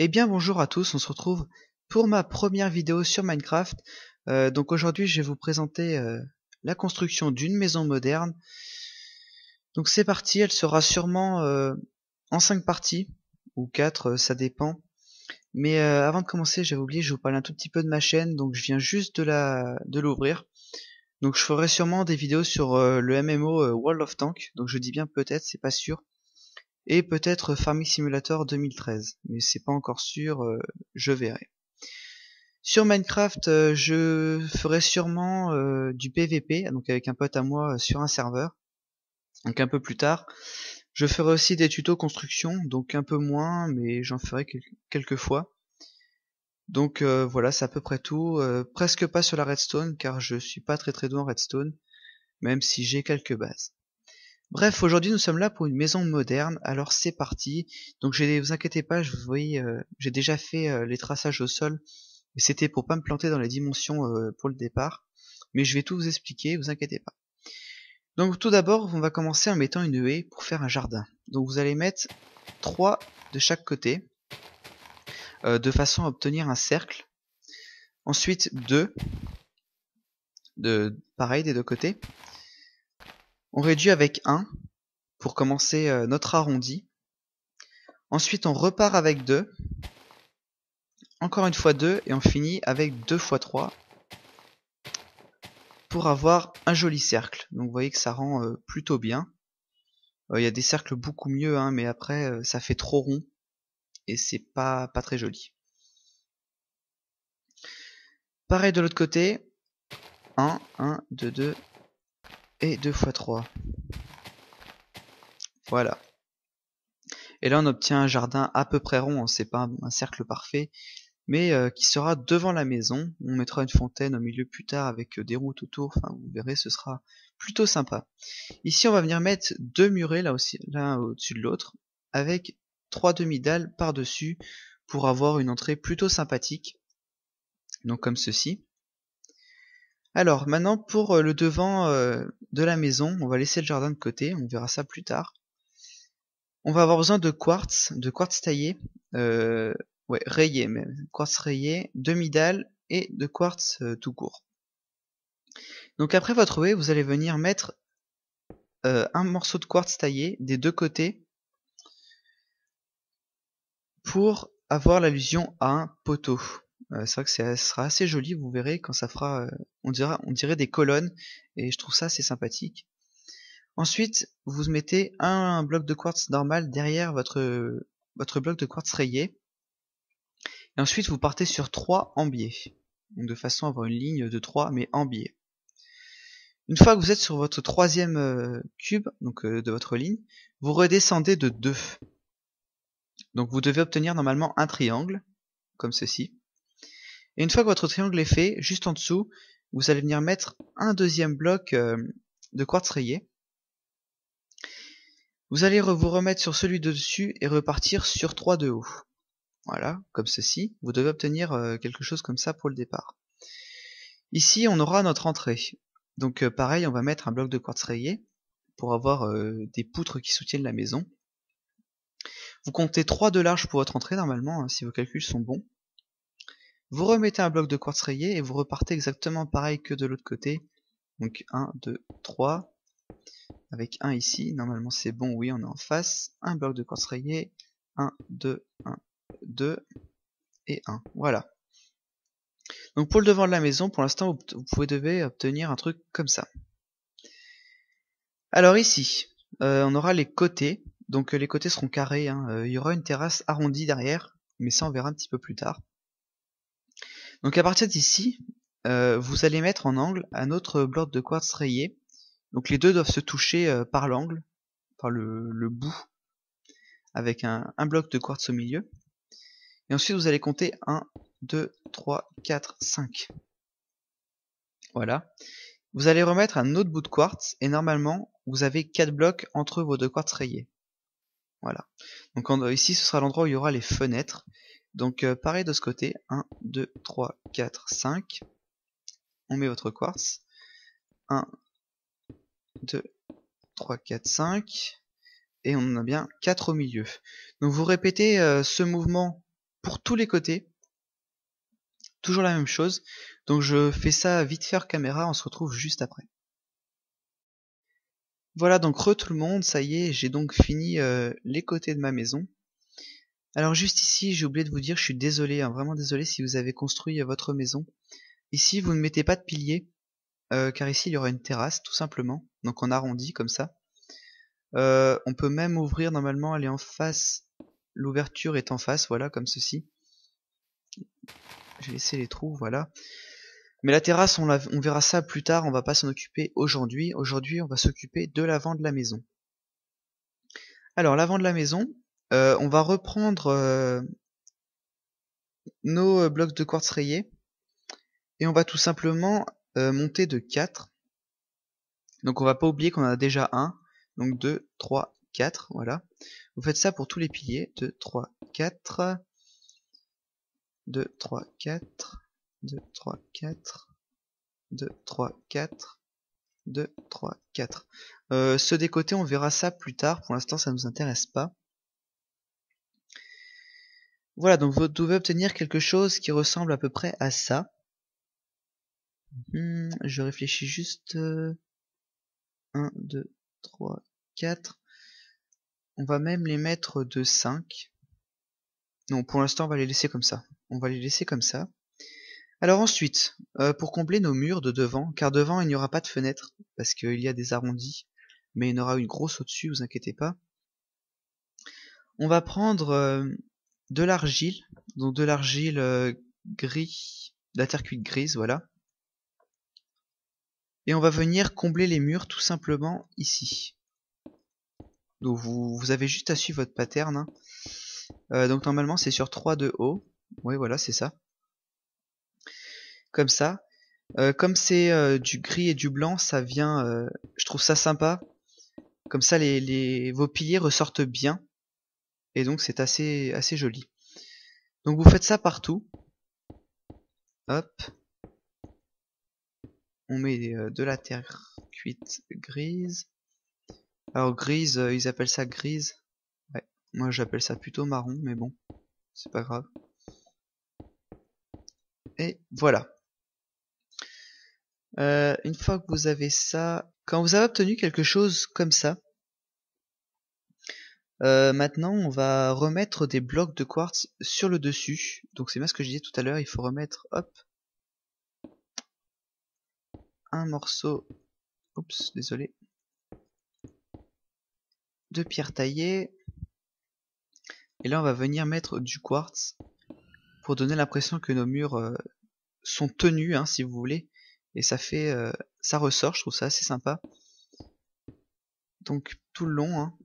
Eh bien bonjour à tous, on se retrouve pour ma première vidéo sur Minecraft. Donc aujourd'hui je vais vous présenter la construction d'une maison moderne. Donc c'est parti, elle sera sûrement en 5 parties, ou 4, ça dépend. Mais avant de commencer, j'avais oublié, je vais vous parler un tout petit peu de ma chaîne, donc je viens juste de l'ouvrir. Donc je ferai sûrement des vidéos sur le MMO World of Tanks, donc je dis bien peut-être, c'est pas sûr. Et peut-être Farming Simulator 2013, mais c'est pas encore sûr, je verrai. Sur Minecraft, je ferai sûrement du PVP, donc avec un pote à moi sur un serveur, donc un peu plus tard. Je ferai aussi des tutos construction, donc un peu moins, mais j'en ferai quelques fois. Donc voilà, c'est à peu près tout. Presque pas sur la redstone, car je suis pas très doué en redstone, même si j'ai quelques bases. Bref, aujourd'hui nous sommes là pour une maison moderne, alors c'est parti. Donc vous inquiétez pas, vous voyez, j'ai déjà fait les traçages au sol, et c'était pour pas me planter dans les dimensions pour le départ. Mais je vais tout vous expliquer, vous inquiétez pas. Donc tout d'abord, on va commencer en mettant une haie pour faire un jardin. Donc vous allez mettre 3 de chaque côté, de façon à obtenir un cercle. Ensuite 2, pareil des deux côtés. On réduit avec 1 pour commencer notre arrondi. Ensuite on repart avec 2. Encore une fois 2 et on finit avec 2 fois 3 pour avoir un joli cercle. Donc vous voyez que ça rend plutôt bien. Il y a des cercles beaucoup mieux, hein, mais après ça fait trop rond et c'est pas très joli. Pareil de l'autre côté, 1, 1, 2, 2 et 2 fois 3. Voilà. Et là on obtient un jardin à peu près rond, c'est pas un cercle parfait, mais qui sera devant la maison. On mettra une fontaine au milieu plus tard avec des routes autour, enfin vous verrez, ce sera plutôt sympa. Ici on va venir mettre 2 murets là aussi, l'un au-dessus de l'autre, avec 3 demi-dalles par-dessus pour avoir une entrée plutôt sympathique. Donc comme ceci. Alors maintenant pour le devant de la maison, on va laisser le jardin de côté, on verra ça plus tard. On va avoir besoin de quartz taillé, ouais, rayé même, quartz rayé, demi-dalle et de quartz tout court. Donc après votre haie, vous allez venir mettre un morceau de quartz taillé des deux côtés pour avoir l'allusion à un poteau. C'est vrai que ça sera assez joli, vous verrez quand ça fera, on dirait des colonnes, et je trouve ça assez sympathique. Ensuite, vous mettez un bloc de quartz normal derrière votre bloc de quartz rayé, et ensuite vous partez sur 3 en biais, donc de façon à avoir une ligne de 3 mais en biais. Une fois que vous êtes sur votre troisième cube, donc de votre ligne, vous redescendez de 2. Donc vous devez obtenir normalement un triangle, comme ceci. Et une fois que votre triangle est fait, juste en dessous, vous allez venir mettre un deuxième bloc de quartz rayé. Vous allez vous remettre sur celui de dessus et repartir sur 3 de haut. Voilà, comme ceci. Vous devez obtenir quelque chose comme ça pour le départ. Ici, on aura notre entrée. Donc pareil, on va mettre un bloc de quartz rayé pour avoir des poutres qui soutiennent la maison. Vous comptez 3 de large pour votre entrée normalement, hein, si vos calculs sont bons. Vous remettez un bloc de quartz rayé et vous repartez exactement pareil que de l'autre côté. Donc 1, 2, 3. Avec 1 ici, normalement c'est bon, oui, on est en face. Un bloc de quartz rayé. 1, 2, 1, 2 et 1. Voilà. Donc pour le devant de la maison, pour l'instant, vous devez obtenir un truc comme ça. Alors ici, on aura les côtés. Donc les côtés seront carrés, hein. Il y aura une terrasse arrondie derrière, mais ça on verra un petit peu plus tard. Donc à partir d'ici, vous allez mettre en angle un autre bloc de quartz rayé. Donc les deux doivent se toucher par l'angle, par le bout, avec un bloc de quartz au milieu. Et ensuite vous allez compter 1, 2, 3, 4, 5. Voilà. Vous allez remettre un autre bout de quartz, et normalement, vous avez 4 blocs entre vos deux quartz rayés. Voilà. Donc ici, ce sera l'endroit où il y aura les fenêtres. Donc pareil de ce côté, 1, 2, 3, 4, 5. On met votre quartz. 1, 2, 3, 4, 5. Et on en a bien 4 au milieu. Donc vous répétez ce mouvement pour tous les côtés, toujours la même chose. Donc je fais ça vite fait hors caméra, on se retrouve juste après. Voilà, donc tout le monde, ça y est, j'ai donc fini les côtés de ma maison. Alors juste ici, j'ai oublié de vous dire, je suis désolé, hein, vraiment désolé si vous avez construit votre maison. Ici, vous ne mettez pas de piliers, car ici il y aura une terrasse, tout simplement. Donc on arrondit comme ça. On peut même ouvrir, normalement, elle est en face. L'ouverture est en face, voilà, comme ceci. J'ai laissé les trous, voilà. Mais la terrasse, on verra ça plus tard, on va pas s'en occuper aujourd'hui. Aujourd'hui, on va s'occuper de l'avant de la maison. Alors, l'avant de la maison, on va reprendre nos blocs de quartz rayés. Et on va tout simplement monter de 4. Donc on va pas oublier qu'on en a déjà un. Donc 2, 3, 4, voilà. Vous faites ça pour tous les piliers. 2, 3, 4. 2, 3, 4. 2, 3, 4. 2, 3, 4. 2, 3, 4. Ceux des côtés, on verra ça plus tard. Pour l'instant, ça ne nous intéresse pas. Voilà, donc vous devez obtenir quelque chose qui ressemble à peu près à ça. Je réfléchis juste. 1, 2, 3, 4. On va même les mettre de 5. Non, pour l'instant, on va les laisser comme ça. On va les laisser comme ça. Alors ensuite, pour combler nos murs de devant, car devant, il n'y aura pas de fenêtre, parce qu'il y a des arrondis, mais il y en aura une grosse au-dessus, vous inquiétez pas. On va prendre de l'argile, donc de l'argile gris, de la terre cuite grise, voilà. Et on va venir combler les murs tout simplement ici. Donc vous avez juste à suivre votre pattern, hein. Donc normalement c'est sur 3 de haut. Oui voilà, c'est ça. Comme ça. Comme c'est du gris et du blanc, ça vient. Je trouve ça sympa. Comme ça, vos piliers ressortent bien. Et donc c'est assez joli. Donc vous faites ça partout. Hop. On met de la terre cuite grise. Alors grise, ils appellent ça grise. Ouais. Moi j'appelle ça plutôt marron, mais bon, c'est pas grave. Et voilà. Une fois que vous avez ça, quand vous avez obtenu quelque chose comme ça, maintenant on va remettre des blocs de quartz sur le dessus. Donc c'est bien ce que je disais tout à l'heure, il faut remettre, hop, un morceau, oups, désolé, de pierre taillée. Et là on va venir mettre du quartz pour donner l'impression que nos murs sont tenus, hein, si vous voulez. Et ça fait, ça ressort, je trouve ça assez sympa. Donc tout le long, hein.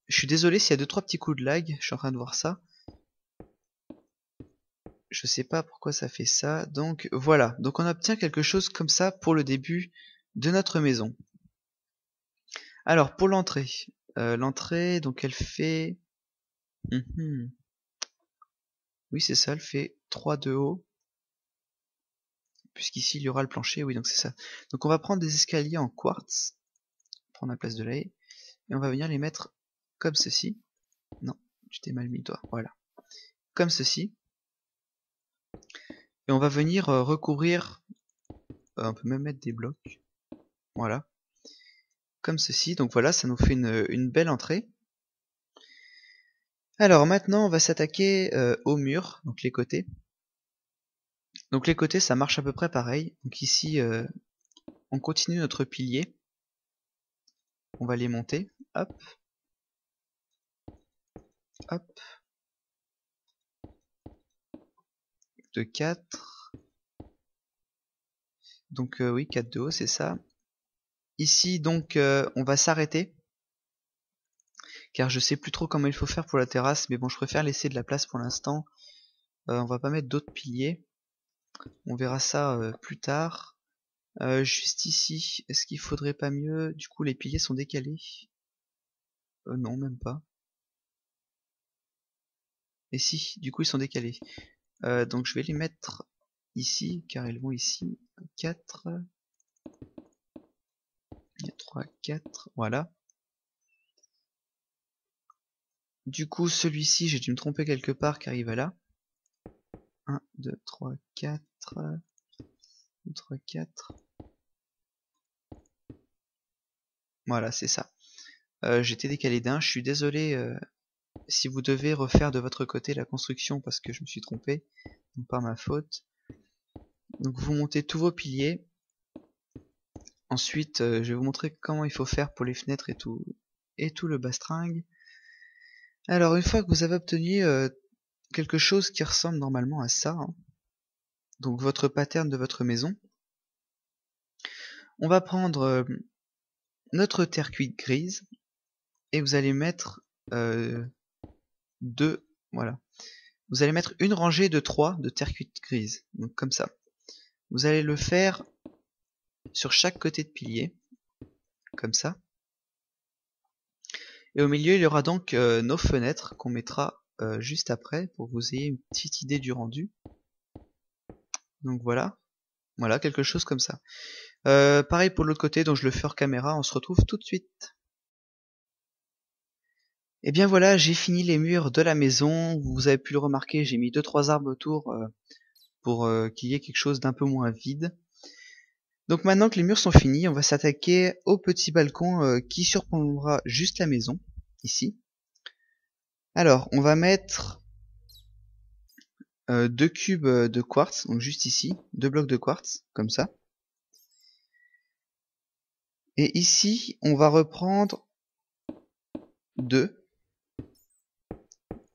Je suis désolé s'il y a 2-3 petits coups de lag, je suis en train de voir ça. Je sais pas pourquoi ça fait ça. Donc voilà, donc on obtient quelque chose comme ça pour le début de notre maison. Alors pour l'entrée, l'entrée donc elle fait, oui c'est ça, elle fait 3 de haut. Puisqu'ici il y aura le plancher, oui donc c'est ça. Donc on va prendre des escaliers en quartz, prendre la place de la haie, et on va venir les mettre comme ceci. Non, tu t'es mal mis toi, voilà. Comme ceci. Et on va venir recouvrir, on peut même mettre des blocs, voilà. Comme ceci, donc voilà, ça nous fait une belle entrée. Alors maintenant on va s'attaquer au mur, donc les côtés. Donc les côtés ça marche à peu près pareil. Donc ici on continue notre pilier. On va les monter. Hop. Hop. De 4. Donc oui, 4 de haut, c'est ça. Ici donc on va s'arrêter. Car je sais plus trop comment il faut faire pour la terrasse. Mais bon, je préfère laisser de la place pour l'instant. On va pas mettre d'autres piliers. On verra ça plus tard. Juste ici, est-ce qu'il faudrait pas mieux? Du coup les piliers sont décalés. Non, même pas. Et si, du coup ils sont décalés. Donc je vais les mettre ici, car ils vont ici. 4. 3, 4, voilà. Du coup celui-ci, j'ai dû me tromper quelque part car il va là. 1, 2, 3, 4. 1, 2, 3, 4. Voilà, c'est ça. J'étais décalé d'un, je suis désolé si vous devez refaire de votre côté la construction parce que je me suis trompé, donc pas ma faute. Donc vous montez tous vos piliers. Ensuite, je vais vous montrer comment il faut faire pour les fenêtres et tout le bastringue. Alors une fois que vous avez obtenu quelque chose qui ressemble normalement à ça, hein, donc votre pattern de votre maison, on va prendre notre terre cuite grise et vous allez mettre voilà. Vous allez mettre une rangée de 3 de terre cuite grise, donc comme ça. Vous allez le faire sur chaque côté de pilier, comme ça. Et au milieu, il y aura donc nos fenêtres qu'on mettra juste après pour que vous ayez une petite idée du rendu. Donc voilà, voilà quelque chose comme ça. Pareil pour l'autre côté, donc je le fais hors caméra, on se retrouve tout de suite. Et bien voilà, j'ai fini les murs de la maison. Vous avez pu le remarquer, j'ai mis 2-3 arbres autour pour qu'il y ait quelque chose d'un peu moins vide. Donc maintenant que les murs sont finis, on va s'attaquer au petit balcon qui surplombera juste la maison, ici. Alors, on va mettre 2 cubes de quartz, donc juste ici, 2 blocs de quartz, comme ça. Et ici, on va reprendre 2,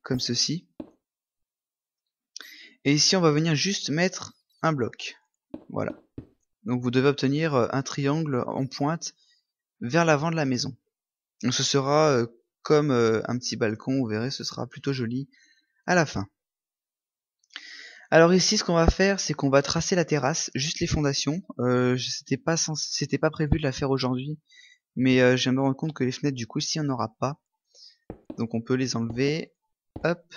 comme ceci. Et ici, on va venir juste mettre un bloc. Voilà. Donc vous devez obtenir un triangle en pointe vers l'avant de la maison. Donc ce sera comme un petit balcon, vous verrez, ce sera plutôt joli à la fin. Alors ici, ce qu'on va faire, c'est qu'on va tracer la terrasse, juste les fondations. C'était pas prévu de la faire aujourd'hui, mais je viens de me rendre compte que les fenêtres, du coup, ici, on n'aura pas. Donc on peut les enlever. Hop.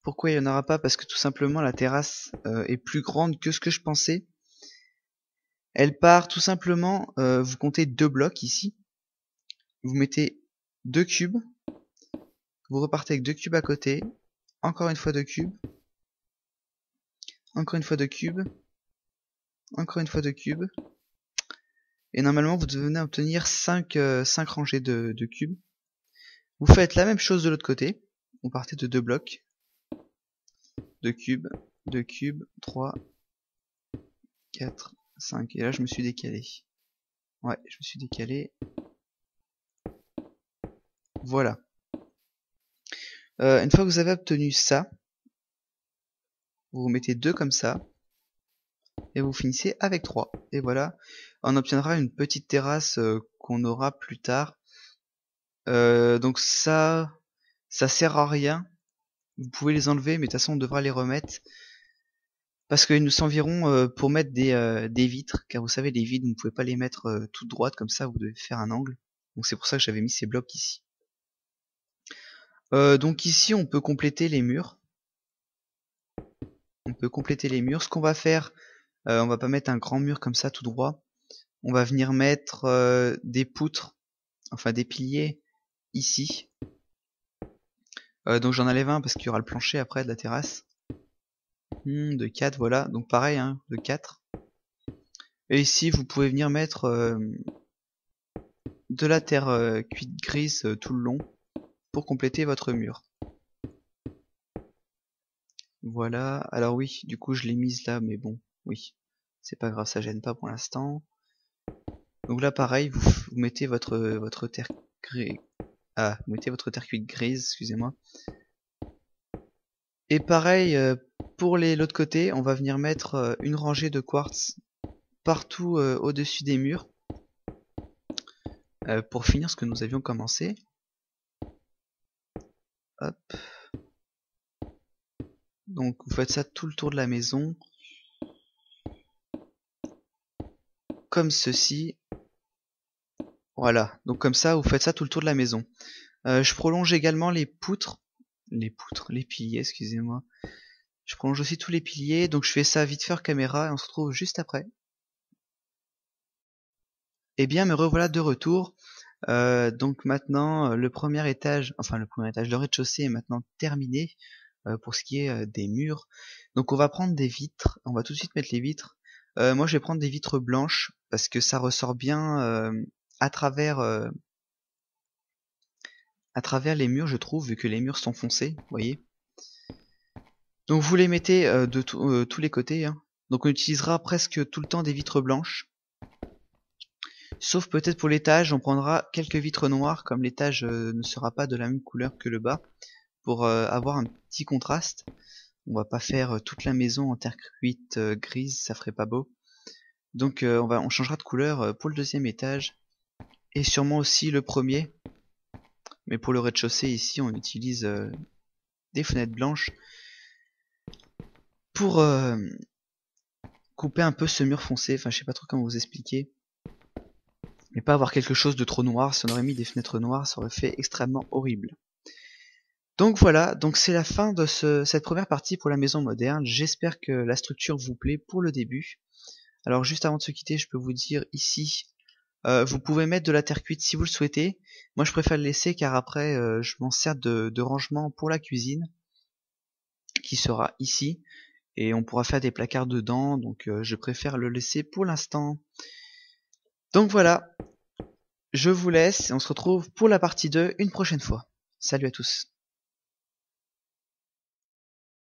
Pourquoi il n'y en aura pas? Parce que tout simplement, la terrasse est plus grande que ce que je pensais. Elle part tout simplement, vous comptez 2 blocs ici. Vous mettez 2 cubes. Vous repartez avec 2 cubes à côté. Encore une fois 2 cubes. Encore une fois 2 cubes. Encore une fois 2 cubes. Et normalement, vous devez obtenir 5 rangées de cubes. Vous faites la même chose de l'autre côté. Vous partez de 2 blocs. 2 cubes. 2 cubes. 3. 4. 5. Et là, je me suis décalé. Ouais, je me suis décalé. Voilà. Une fois que vous avez obtenu ça, vous mettez 2 comme ça. Et vous finissez avec 3. Et voilà, on obtiendra une petite terrasse qu'on aura plus tard. Donc ça sert à rien. Vous pouvez les enlever, mais de toute façon on devra les remettre. Parce qu'il nous serviront pour mettre des vitres. Car vous savez, les vitres, vous ne pouvez pas les mettre toutes droites comme ça, vous devez faire un angle. Donc c'est pour ça que j'avais mis ces blocs ici. Donc ici on peut compléter les murs. On peut compléter les murs. Ce qu'on va faire, on va pas mettre un grand mur comme ça tout droit. On va venir mettre des poutres, enfin des piliers ici. Donc j'en enlève un parce qu'il y aura le plancher après de la terrasse. De 4, voilà. Donc pareil, hein, de 4. Et ici, vous pouvez venir mettre de la terre cuite grise tout le long pour compléter votre mur. Voilà. Alors oui, du coup, je l'ai mise là, mais bon, oui. C'est pas grave, ça gêne pas pour l'instant. Donc là, pareil, vous mettez votre terre grise. Ah, vous mettez votre terre cuite grise, excusez-moi. Et pareil, pour l'autre côté, on va venir mettre une rangée de quartz partout au-dessus des murs pour finir ce que nous avions commencé. Hop. Donc vous faites ça tout le tour de la maison. Comme ceci. Voilà, donc comme ça, vous faites ça tout le tour de la maison. Je prolonge également les poutres. Les piliers, excusez-moi. Je prolonge aussi tous les piliers, donc je fais ça vite fait hors caméra et on se retrouve juste après. Eh bien, me revoilà de retour. Donc maintenant, le premier étage, le rez-de-chaussée est maintenant terminé pour ce qui est des murs. Donc on va prendre des vitres, on va tout de suite mettre les vitres. Moi je vais prendre des vitres blanches parce que ça ressort bien à travers les murs, je trouve, vu que les murs sont foncés, vous voyez. Donc vous les mettez de tous les côtés, hein. Donc on utilisera presque tout le temps des vitres blanches. Sauf peut-être pour l'étage, on prendra quelques vitres noires, comme l'étage ne sera pas de la même couleur que le bas, pour avoir un petit contraste. On va pas faire toute la maison en terre cuite grise, ça ferait pas beau. Donc on changera de couleur pour le deuxième étage, et sûrement aussi le premier. Mais pour le rez-de-chaussée, ici, on utilise des fenêtres blanches pour couper un peu ce mur foncé. Enfin, je sais pas trop comment vous expliquer. Mais pas avoir quelque chose de trop noir. Si on aurait mis des fenêtres noires, ça aurait fait extrêmement horrible. Donc voilà, donc c'est la fin de cette première partie pour la maison moderne. J'espère que la structure vous plaît pour le début. Alors juste avant de se quitter, je peux vous dire ici, vous pouvez mettre de la terre cuite si vous le souhaitez. Moi je préfère le laisser car après je m'en sers de rangement pour la cuisine, qui sera ici. Et on pourra faire des placards dedans, donc je préfère le laisser pour l'instant. Donc voilà, je vous laisse et on se retrouve pour la partie 2 une prochaine fois. Salut à tous.